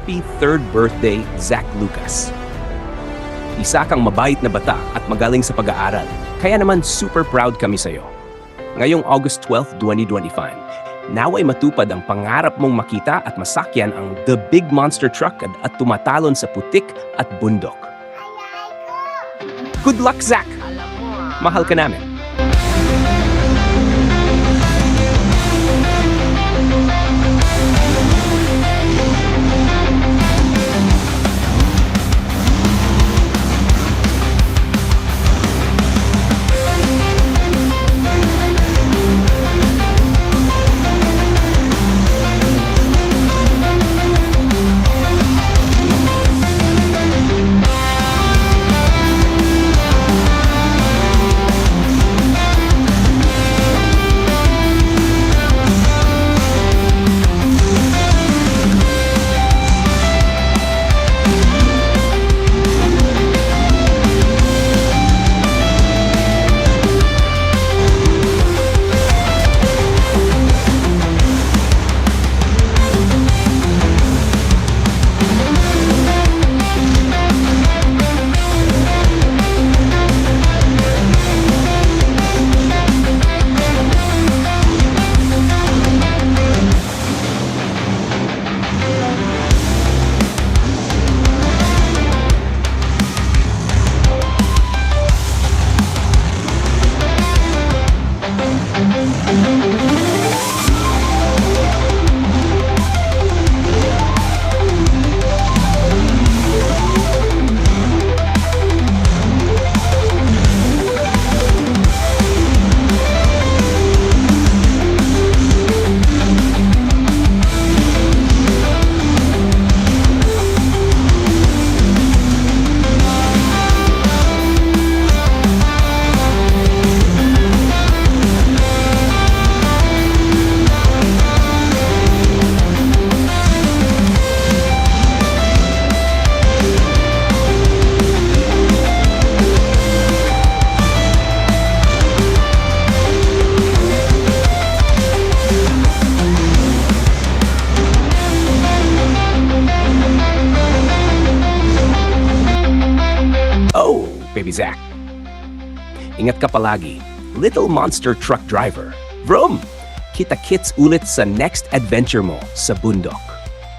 Happy 3rd birthday, Zack Lucas. Isa kang mabait na bata at magaling sa pag-aaral, kaya naman super proud kami sa'yo. Ngayong August 12, 2025, naway matupad ang pangarap mong makita at masakyan ang The Big Monster Truck at tumatalon sa putik at bundok. Good luck, Zack! Mahal ka namin. Oh, baby Zack. Ingat ka palagi, Little Monster Truck Driver. Vroom! Kita-kits ulit sa next adventure mo sa bundok.